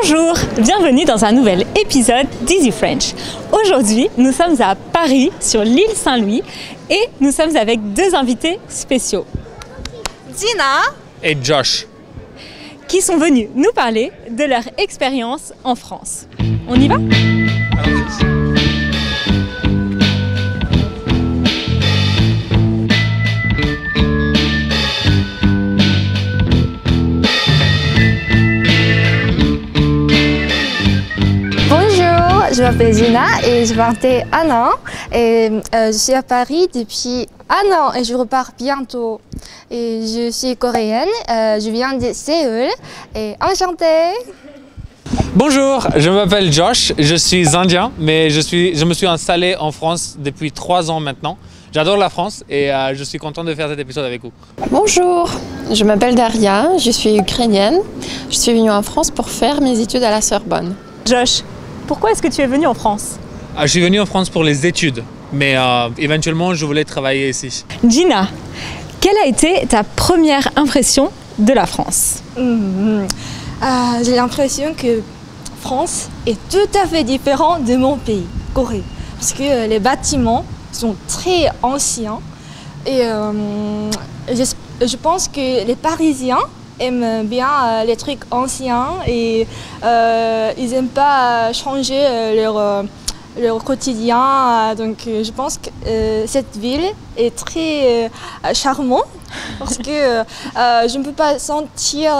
Bonjour, bienvenue dans un nouvel épisode d'Easy French. Aujourd'hui, nous sommes à Paris, sur l'île Saint-Louis, et nous sommes avec deux invités spéciaux. Gina et Josh, qui sont venus nous parler de leur expérience en France. On y va ? Je m'appelle Gina et j'ai 21 ans et je suis à Paris depuis un an et je repars bientôt. Et je suis coréenne, je viens de Séoul et enchantée. Bonjour, je m'appelle Josh, je suis indien, mais je me suis installé en France depuis 3 ans maintenant. J'adore la France et je suis content de faire cet épisode avec vous. Bonjour, je m'appelle Daria, je suis ukrainienne. Je suis venue en France pour faire mes études à la Sorbonne. Josh, pourquoi est-ce que tu es venu en France ? Je suis venu en France pour les études, mais éventuellement je voulais travailler ici. Gina, quelle a été ta première impression de la France ? J'ai l'impression que France est tout à fait différent de mon pays, Corée. Parce que les bâtiments sont très anciens et je pense que les Parisiens aiment bien les trucs anciens et ils n'aiment pas changer leur quotidien. Donc je pense que cette ville est très charmante parce que je ne peux pas sentir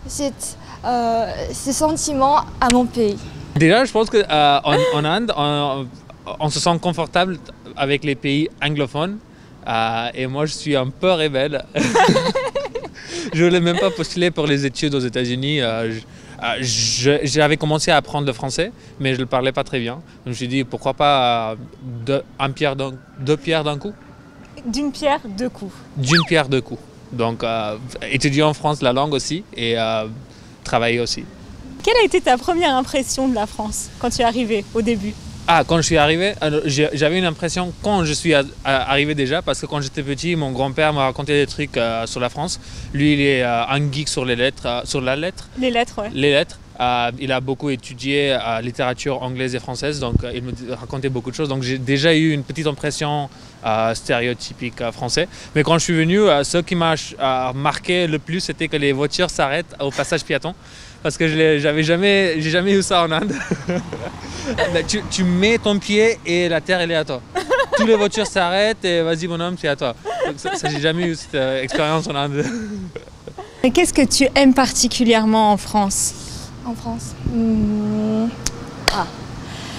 ces sentiments à mon pays. Déjà, je pense qu'en Inde, on se sent confortable avec les pays anglophones et moi je suis un peu rebelle. Je ne voulais même pas postuler pour les études aux États-Unis. J'avais commencé à apprendre le français, mais je ne le parlais pas très bien. Donc je me suis dit, pourquoi pas deux pierres d'un coup ? D'une pierre, deux coups. D'une pierre, deux coups. Donc, étudier en France la langue aussi et travailler aussi. Quelle a été ta première impression de la France quand tu es arrivé au début ? Quand je suis arrivé, j'avais une impression quand je suis arrivé déjà, parce que quand j'étais petit, mon grand-père m'a raconté des trucs sur la France. Lui, il est un geek sur les lettres, Les lettres, ouais. Les lettres. Il a beaucoup étudié la littérature anglaise et française, donc il me racontait beaucoup de choses. Donc j'ai déjà eu une petite impression stéréotypique français. Mais quand je suis venu, ce qui m'a marqué le plus, c'était que les voitures s'arrêtent au passage piéton. Parce que j'ai jamais eu ça en Inde. tu mets ton pied et la terre elle est à toi. Toutes les voitures s'arrêtent et vas-y mon homme, c'est à toi. Ça j'ai jamais eu cette expérience en Inde. Et qu'est-ce que tu aimes particulièrement en France ? En France,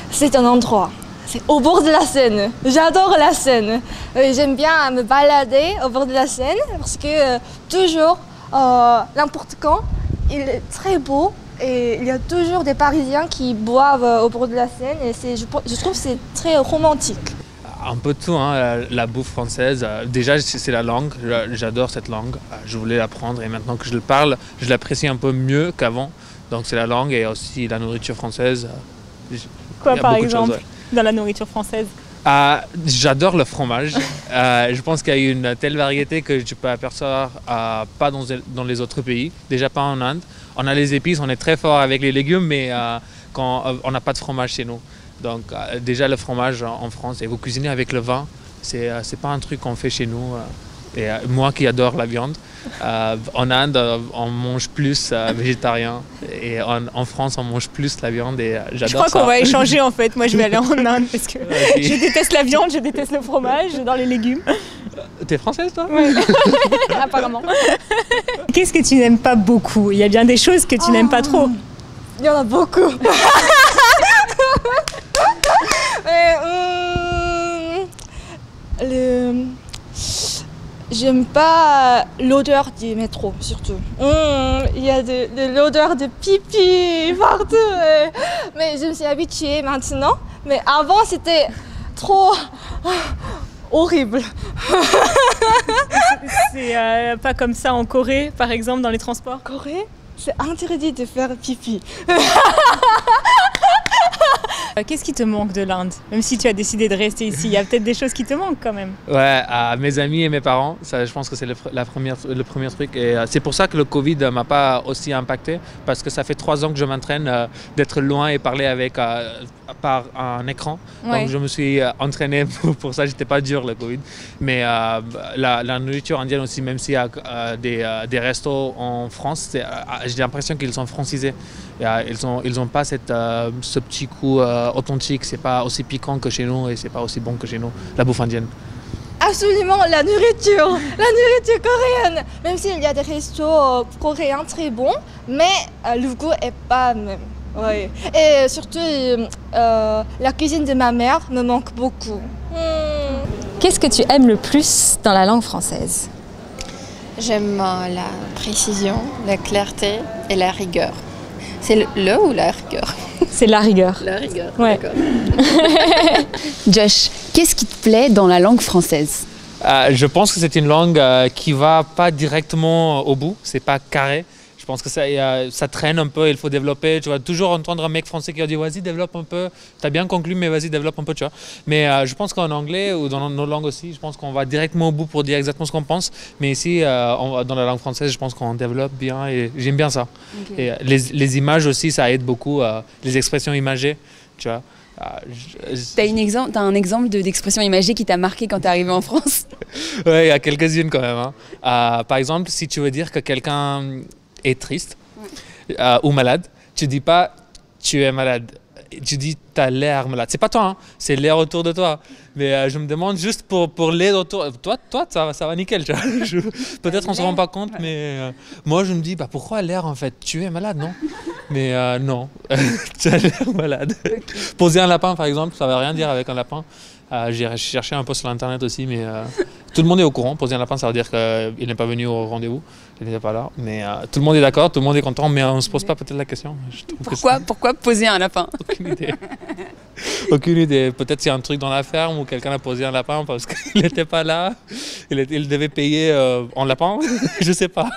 c'est un endroit. C'est au bord de la Seine. J'adore la Seine. J'aime bien me balader au bord de la Seine parce que toujours, n'importe quand, il est très beau et il y a toujours des Parisiens qui boivent au bord de la Seine et je trouve que c'est très romantique. Un peu de tout, hein. La bouffe française. Déjà, c'est la langue. J'adore cette langue. Je voulais l'apprendre et maintenant que je le parle, je l'apprécie un peu mieux qu'avant. Donc c'est la langue et aussi la nourriture française. Quoi par exemple dans la nourriture française ? J'adore le fromage. Je pense qu'il y a une telle variété que tu peux apercevoir pas dans les autres pays. Déjà pas en Inde. On a les épices, on est très fort avec les légumes, mais quand on n'a pas de fromage chez nous. Donc déjà le fromage en France, et vous cuisinez avec le vin, c'est pas un truc qu'on fait chez nous. Et moi qui adore la viande, en Inde on mange plus végétarien et en France on mange plus la viande et j'adore ça. Je crois qu'on va échanger en fait, moi je vais aller en Inde parce que je déteste la viande, je déteste le fromage, j'adore les légumes. T'es française toi ? Ouais. Apparemment. Qu'est-ce que tu n'aimes pas beaucoup ? Il y a bien des choses que tu n'aimes pas trop. Il y en a beaucoup. J'aime pas l'odeur du métro, surtout. Il y a de l'odeur de pipi partout. Mais je me suis habituée maintenant. Mais avant, c'était trop horrible. C'est pas comme ça en Corée, par exemple, dans les transports ? Corée, c'est interdit de faire pipi. Qu'est-ce qui te manque de l'Inde? Même si tu as décidé de rester ici, il y a peut-être des choses qui te manquent quand même. Ouais, mes amis et mes parents, ça, je pense que c'est le premier truc. Et c'est pour ça que le Covid ne m'a pas aussi impacté, parce que ça fait 3 ans que je m'entraîne d'être loin et parler avec par un écran. Ouais. Donc je me suis entraîné pour ça, j'étais pas dur le Covid. Mais la nourriture indienne aussi, même s'il y a des restos en France, j'ai l'impression qu'ils sont francisés. Ils ont pas ce petit goût authentique, c'est pas aussi piquant que chez nous et c'est pas aussi bon que chez nous, la bouffe indienne. Absolument, la nourriture coréenne. Même s'il y a des restos coréens très bons, mais le goût est pas le même. Ouais. Et surtout, la cuisine de ma mère me manque beaucoup. Qu'est-ce que tu aimes le plus dans la langue française? J'aime la précision, la clarté et la rigueur. C'est le ou la rigueur? C'est la rigueur. La rigueur, ouais. D'accord. Josh, qu'est-ce qui te plaît dans la langue française? Je pense que c'est une langue qui va pas directement au bout, c'est pas carré. Je pense que ça traîne un peu, il faut développer. Tu vas toujours entendre un mec français qui va dire vas-y développe un peu, t'as bien conclu mais vas-y développe un peu, tu vois. Mais je pense qu'en anglais ou dans nos langues aussi, je pense qu'on va directement au bout pour dire exactement ce qu'on pense. Mais ici, dans la langue française, je pense qu'on développe bien et j'aime bien ça. Okay. Et les images aussi, ça aide beaucoup, les expressions imagées, tu vois. T'as un exemple d'expression imagée qui t'a marqué quand t'es arrivé en France? Oui, il y a quelques-unes quand même. Hein. Par exemple, si tu veux dire que quelqu'un est triste ou malade, tu dis pas tu es malade, tu dis tu as l'air malade. C'est pas toi, hein, c'est l'air autour de toi. Mais je me demande juste pour l'air autour. Toi ça va nickel. Tu vois. Peut-être on se rend pas compte, mais moi je me dis pourquoi l'air en fait? Tu es malade, non? Mais non, tu as l'air malade. Okay. Poser un lapin par exemple, ça va rien dire avec un lapin. J'ai cherché un peu sur l'internet aussi, mais tout le monde est au courant. Poser un lapin, ça veut dire qu'il n'est pas venu au rendez-vous. Il n'était pas là. Mais tout le monde est d'accord, tout le monde est content, mais on ne se pose pas peut-être la question. Pourquoi poser un lapin? Aucune idée. Aucune idée. Peut-être qu'il y a un truc dans la ferme où quelqu'un a posé un lapin parce qu'il n'était pas là. Il devait payer en lapin. Je ne sais pas.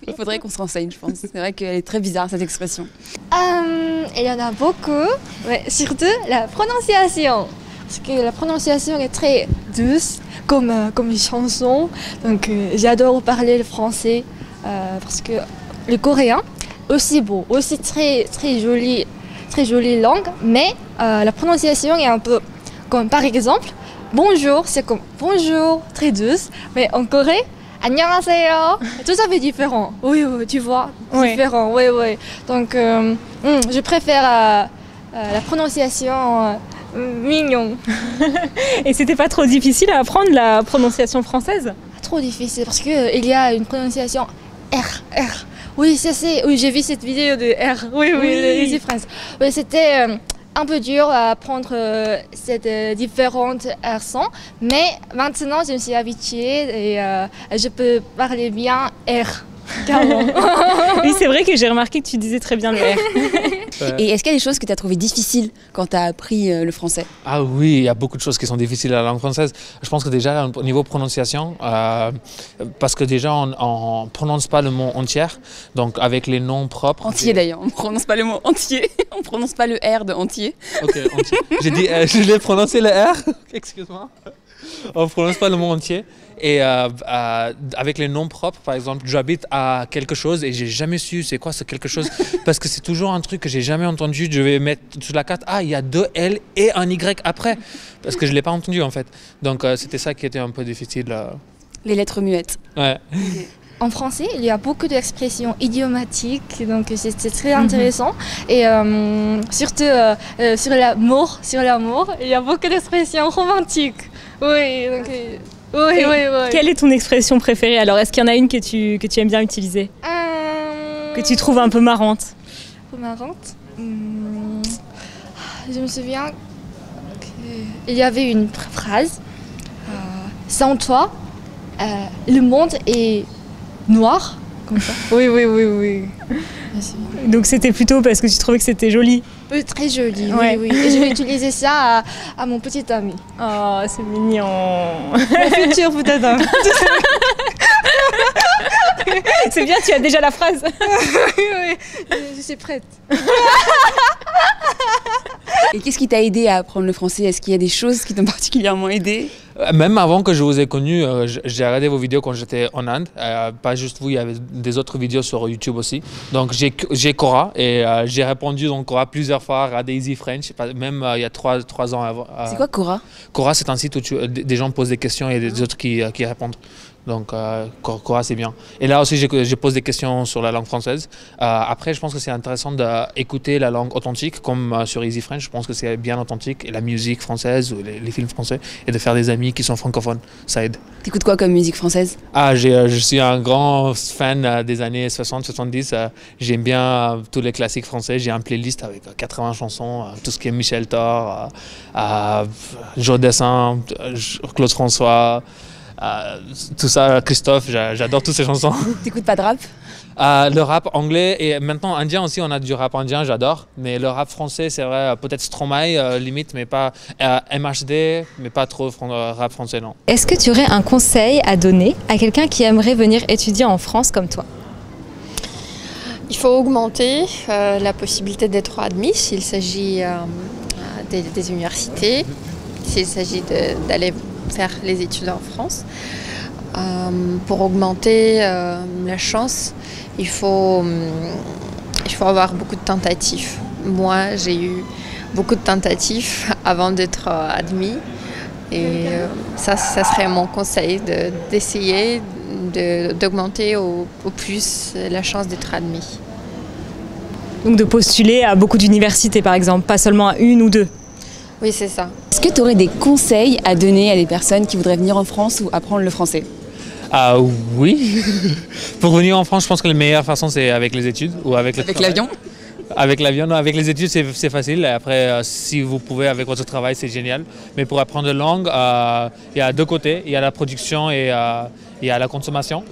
Il faudrait qu'on se renseigne, je pense. C'est vrai qu'elle est très bizarre, cette expression. Il y en a beaucoup, mais surtout la prononciation. Parce que la prononciation est très douce, comme une chanson. Donc j'adore parler le français, parce que le coréen, aussi beau, aussi très jolie langue, mais la prononciation est un peu comme par exemple, bonjour, c'est comme bonjour, très douce, mais en Corée, 안녕하세요, tout ça fait différent. Oui, tu vois, différent, oui. Donc je préfère la prononciation mignon. Et c'était pas trop difficile à apprendre la prononciation française? Trop difficile parce que il y a une prononciation R. Oui, oui, j'ai vu cette vidéo de R. Oui, Easy France. Oui, c'était un peu dur à apprendre ces différentes accents, mais maintenant je me suis habituée et je peux parler bien R. Oui, c'est vrai que j'ai remarqué que tu disais très bien le R. Et est-ce qu'il y a des choses que tu as trouvées difficiles quand tu as appris le français? Ah oui, il y a beaucoup de choses qui sont difficiles à la langue française. Je pense que déjà au niveau prononciation, parce que déjà on ne prononce pas le mot entier, donc avec les noms propres. Entier d'ailleurs, on ne prononce pas le mot entier, on ne prononce pas le R de entier. Ok, entier. J'ai dit, je l'ai prononcé le R, excuse-moi. On ne prononce pas le mot entier. Et avec les noms propres, par exemple, j'habite à quelque chose et j'ai jamais su c'est quoi ce quelque chose parce que c'est toujours un truc que j'ai jamais entendu. Je vais mettre sur la carte, il y a 2 L et un Y après parce que je l'ai pas entendu en fait. Donc c'était ça qui était un peu difficile. Les lettres muettes. Ouais. Okay. En français, il y a beaucoup d'expressions idiomatiques, donc c'est très intéressant. Et surtout sur l'amour, il y a beaucoup d'expressions romantiques. Oui, donc... Oui. Quelle est ton expression préférée? Alors, est-ce qu'il y en a une que tu aimes bien utiliser? Que tu trouves un peu marrante? Marrante? Je me souviens qu'il y avait une phrase. Sans toi, le monde est noir. Comme ça. Oui. Donc c'était plutôt parce que tu trouvais que c'était joli? Oui, très joli, oui. Et je vais utiliser ça à mon petit ami. Oh, c'est mignon. Le futur peut-être. C'est bien, tu as déjà la phrase. Oui, je suis prête. Et qu'est-ce qui t'a aidé à apprendre le français? Est-ce qu'il y a des choses qui t'ont particulièrement aidé? Même avant que je vous ai connu, j'ai regardé vos vidéos quand j'étais en Inde. Pas juste vous, il y avait des autres vidéos sur YouTube aussi. Donc j'ai Quora et j'ai répondu dans Quora plusieurs fois à Easy French, même il y a 3 ans avant. C'est quoi Quora? Quora, c'est un site où des gens posent des questions et des autres qui répondent. Donc Quora, c'est bien. Et là aussi, je pose des questions sur la langue française. Après, je pense que c'est intéressant d'écouter la langue authentique, comme sur Easy French. Je pense que c'est bien authentique. Et la musique française ou les films français. Et de faire des amis qui sont francophones, ça aide. T'écoutes quoi comme musique française? Je suis un grand fan des années 60-70. J'aime bien tous les classiques français. J'ai une playlist avec 80 chansons. Tout ce qui est Michel Thor, Joe Dassin, Claude François. Tout ça, Christophe, j'adore toutes ces chansons. T'écoutes pas de rap? Le rap anglais et maintenant indien aussi, on a du rap indien, j'adore. Mais le rap français, c'est vrai, peut-être Stromae, limite, mais pas MHD, mais pas trop rap français, non. Est-ce que tu aurais un conseil à donner à quelqu'un qui aimerait venir étudier en France comme toi? Il faut augmenter la possibilité d'être admis s'il s'agit des universités, s'il s'agit d'aller faire les études en France. Pour augmenter la chance, il faut avoir beaucoup de tentatives. Moi, j'ai eu beaucoup de tentatives avant d'être admis. Et ça serait mon conseil, d'essayer d'augmenter au plus la chance d'être admis. Donc de postuler à beaucoup d'universités par exemple, pas seulement à une ou deux? Oui, c'est ça. Est-ce que tu aurais des conseils à donner à des personnes qui voudraient venir en France ou apprendre le français? Oui. Pour venir en France, je pense que la meilleure façon, c'est avec les études ou avec l'avion? Avec l'avion, non, avec les études, c'est facile. Après, si vous pouvez avec votre travail, c'est génial. Mais pour apprendre la langue, il y a deux côtés. Il y a la production et il y a la consommation.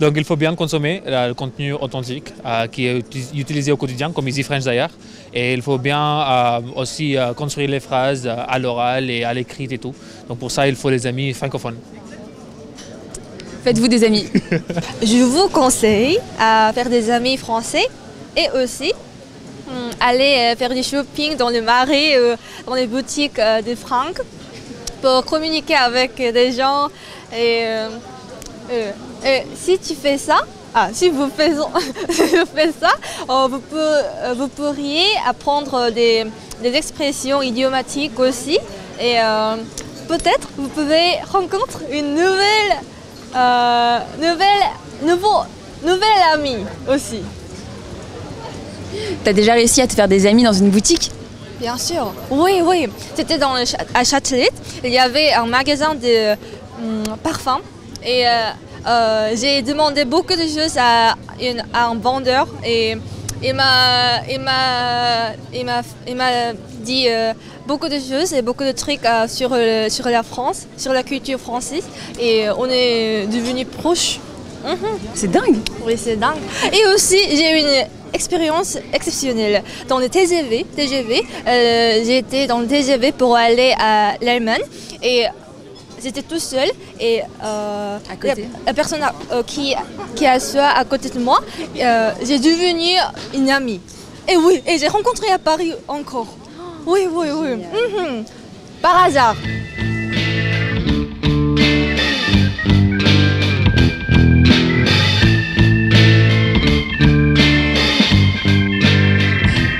Donc, il faut bien consommer le contenu authentique qui est utilisé au quotidien, comme Easy French d'ailleurs. Et il faut bien aussi construire les phrases à l'oral et à l'écrit et tout. Donc, pour ça, il faut les amis francophones. Faites-vous des amis? Je vous conseille à faire des amis français et aussi aller faire du shopping dans le marais, dans les boutiques de fringues pour communiquer avec des gens. Et si tu fais ça, si vous faites ça, vous pourriez apprendre des expressions idiomatiques aussi. Et peut-être vous pouvez rencontrer une nouvelle amie aussi. T'as déjà réussi à te faire des amis dans une boutique? Bien sûr, oui. C'était à Châtelet. Il y avait un magasin de parfums et j'ai demandé beaucoup de choses à un vendeur et il m'a dit beaucoup de choses et beaucoup de trucs sur la France, sur la culture française et on est devenus proches. C'est dingue. Oui, c'est dingue. Et aussi, j'ai eu une expérience exceptionnelle. Dans le TGV, j'ai été dans le TGV pour aller à l'Allemagne et j'étais tout seul et la personne qui assoit à côté de moi, j'ai devenu une amie. Et oui, et j'ai rencontré à Paris encore. Oui. Par hasard.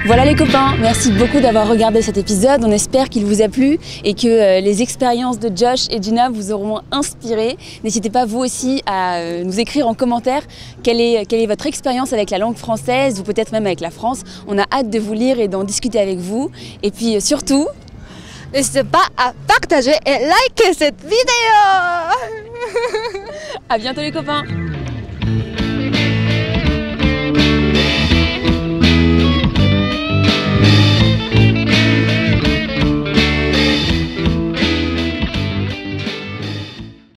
Voilà les copains, merci beaucoup d'avoir regardé cet épisode. On espère qu'il vous a plu et que les expériences de Josh et Gina vous auront inspiré. N'hésitez pas vous aussi à nous écrire en commentaire quelle est votre expérience avec la langue française ou peut-être même avec la France. On a hâte de vous lire et d'en discuter avec vous. Et puis surtout, n'hésitez pas à partager et liker cette vidéo. À bientôt les copains.